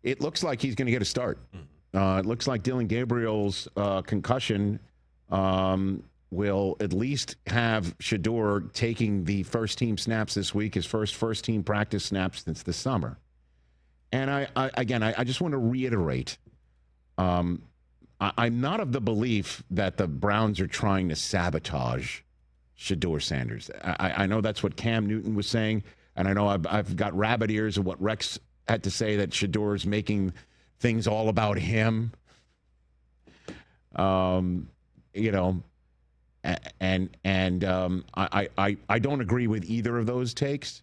it looks like he's going to get a start. It looks like Dillon Gabriel's concussion will at least have Shadur taking the first-team snaps this week, his first-team practice snaps since the summer. And I just want to reiterate, I'm not of the belief that the Browns are trying to sabotage Shedeur Sanders. I know that's what Cam Newton was saying, and I know I've got rabbit ears of what Rex had to say, that Shadur is making things all about him. You know, and I don't agree with either of those takes.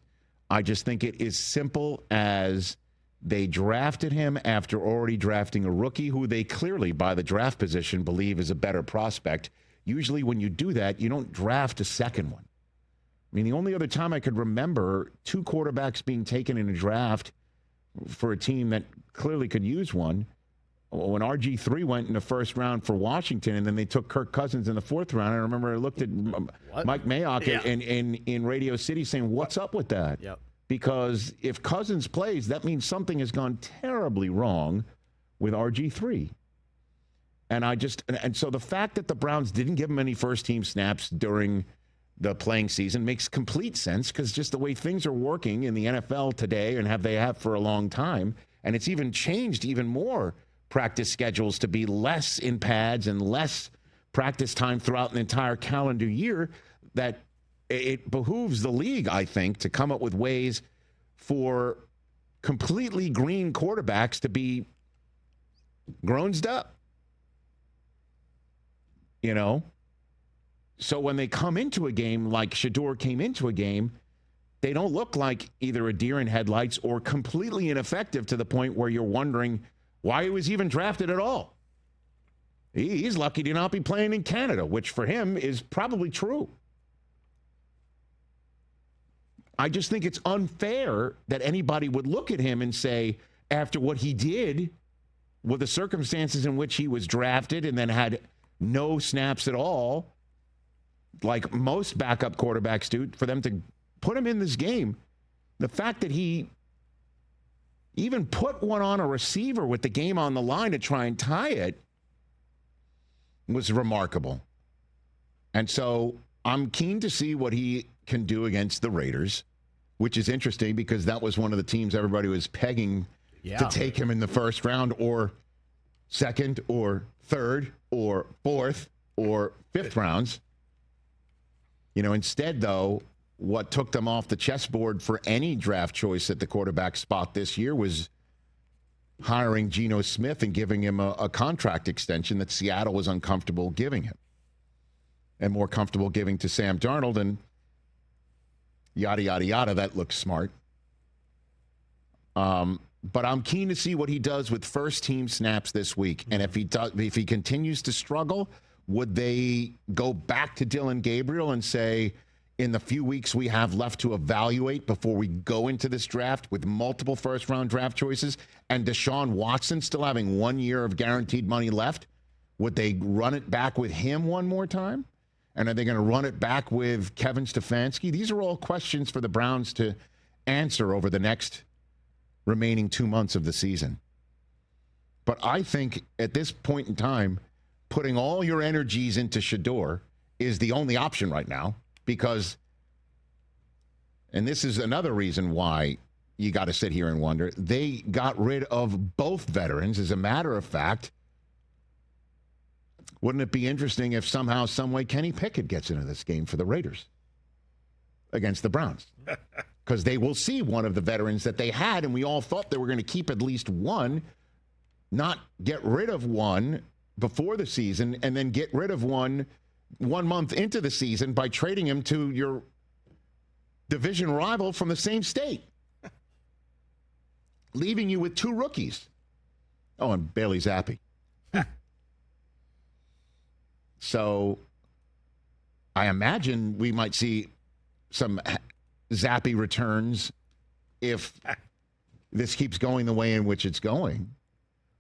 I just think it is simple as they drafted him after already drafting a rookie who they clearly, by the draft position, believe is a better prospect. Usually when you do that, you don't draft a second one. I mean, the only other time I could remember two quarterbacks being taken in a draft for a team that clearly could use one, when RG3 went in the first round for Washington, and then they took Kirk Cousins in the fourth round. I remember I looked at Mike Mayock in Radio City saying, what's up with that? Yep. Because if Cousins plays, that means something has gone terribly wrong with RG3. And so the fact that the Browns didn't give him any first-team snaps during the playing season makes complete sense, because just the way things are working in the NFL today, and they have for a long time, and it's even changed even more practice schedules to be less in pads and less practice time throughout an entire calendar year, that it behooves the league, I think, to come up with ways for completely green quarterbacks to be grown up. You know? So when they come into a game like Shadur came into a game, they don't look like either a deer in headlights or completely ineffective to the point where you're wondering why he was even drafted at all. He's lucky to not be playing in Canada, which for him is probably true. I just think it's unfair that anybody would look at him and say, after what he did with the circumstances in which he was drafted and then had no snaps at all, like most backup quarterbacks do, for them to put him in this game, the fact that he even put one on a receiver with the game on the line to try and tie it was remarkable. And so I'm keen to see what he can do against the Raiders, which is interesting because that was one of the teams everybody was pegging to take him in the first round, or second or third or fourth or fifth rounds. You know, instead, though, what took them off the chessboard for any draft choice at the quarterback spot this year was hiring Geno Smith and giving him a contract extension that Seattle was uncomfortable giving him and more comfortable giving to Sam Darnold, and yada, yada, yada. That looks smart. But I'm keen to see what he does with first-team snaps this week. And if he continues to struggle, would they go back to Dillon Gabriel and say, in the few weeks we have left to evaluate before we go into this draft with multiple first-round draft choices and Deshaun Watson still having 1 year of guaranteed money left, would they run it back with him one more time? And are they going to run it back with Kevin Stefanski? These are all questions for the Browns to answer over the next remaining 2 months of the season. But I think at this point in time, putting all your energies into Shadur is the only option right now, because, and this is another reason why you got to sit here and wonder, they got rid of both veterans. As a matter of fact, wouldn't it be interesting if somehow, some way, Kenny Pickett gets into this game for the Raiders against the Browns? Because they will see one of the veterans that they had, and we all thought they were going to keep at least one, not get rid of one before the season, and then get rid of one 1 month into the season by trading him to your division rival from the same state, leaving you with two rookies. Oh, and Bailey Zappi. So I imagine we might see some Zappi returns if this keeps going the way in which it's going.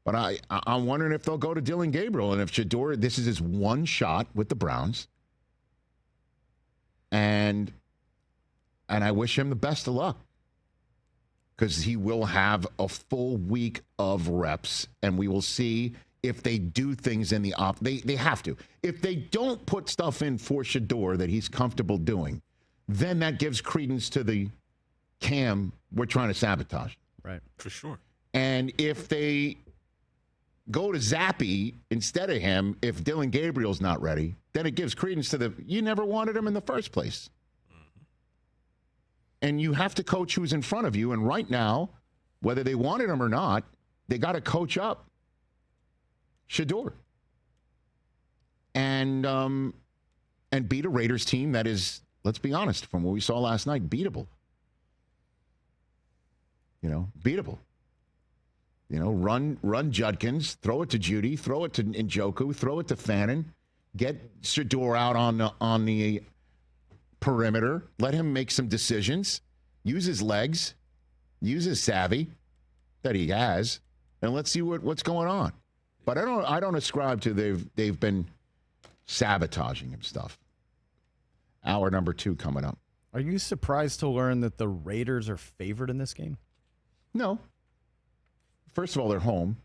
But I'm wondering if they'll go to Dillon Gabriel, and if Shadur, this is his one shot with the Browns. And I wish him the best of luck. because he will have a full week of reps, and we will see if they do things in the they have to. If they don't put stuff in for Shedeur that he's comfortable doing, then that gives credence to the Cam we're trying to sabotage. Right. For sure. And if they go to Zappy instead of him, if Dillon Gabriel's not ready, then it gives credence to you never wanted him in the first place. And you have to coach who's in front of you. And right now, whether they wanted him or not, they got to coach up Shedeur and beat a Raiders team that is, let's be honest, from what we saw last night, beatable. Beatable. Run Judkins, throw it to Judy, throw it to Njoku, throw it to Fannin, get Shedeur out on the perimeter, let him make some decisions, use his legs, use his savvy that he has, and let's see what's going on. But I don't ascribe to they've been sabotaging him stuff. Hour number 2 coming up. Are you surprised to learn that the Raiders are favored in this game? No. First of all, they're home.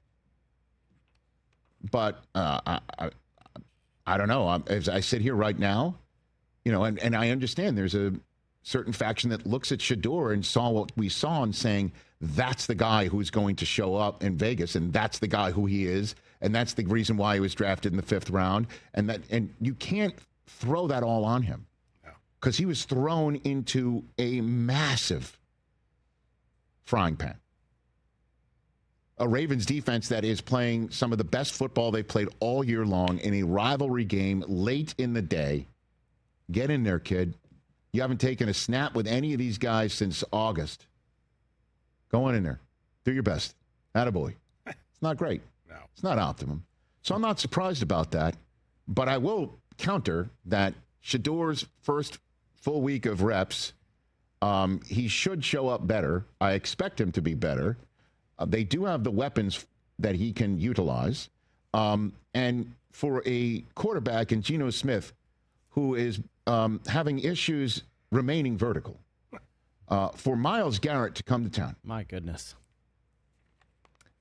But I don't know. As I sit here right now, and I understand there's a certain faction that looks at Shedeur and saw what we saw and saying, that's the guy who's going to show up in Vegas, and that's the guy who he is, and that's the reason why he was drafted in the 5th round. And you can't throw that all on him because he was thrown into a massive frying pan. A Ravens defense that is playing some of the best football they've played all year long in a rivalry game late in the day. Get in there, kid. You haven't taken a snap with any of these guys since August. Go on in there. Do your best. Attaboy. It's not great. No. It's not optimum. So I'm not surprised about that. But I will counter that Shedeur's first full week of reps, he should show up better. I expect him to be better. They do have the weapons that he can utilize. And for a quarterback in Geno Smith, who is having issues remaining vertical, for Myles Garrett to come to town. My goodness.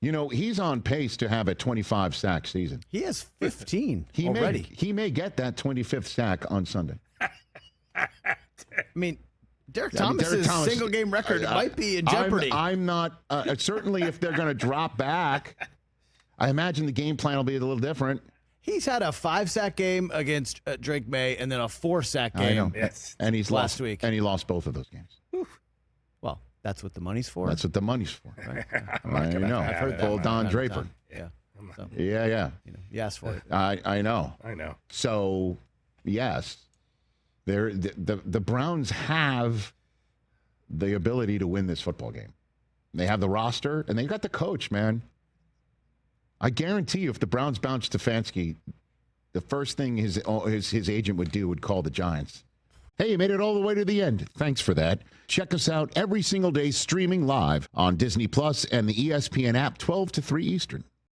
He's on pace to have a 25-sack season. He has 15 already. He may get that 25th sack on Sunday. I mean, Derek Thomas's single-game record might be in jeopardy. I'm not certainly if they're going to drop back. I imagine the game plan will be a little different. He's had a 5-sack game against Drake May and then a 4-sack game. I know. Yes. And he's last week. And he lost both of those games. Well, that's what the money's for. That's what the money's for. Right? I know. I've heard that. Full Don Draper. Yeah. So, yeah. You asked for it. I know. So, yes, the Browns have the ability to win this football game. They have the roster, and they got the coach, man. I guarantee you if the Browns bounced Stefanski, the first thing his agent would call the Giants. Hey, you made it all the way to the end. Thanks for that. Check us out every single day streaming live on Disney Plus and the ESPN app 12 to 3 Eastern.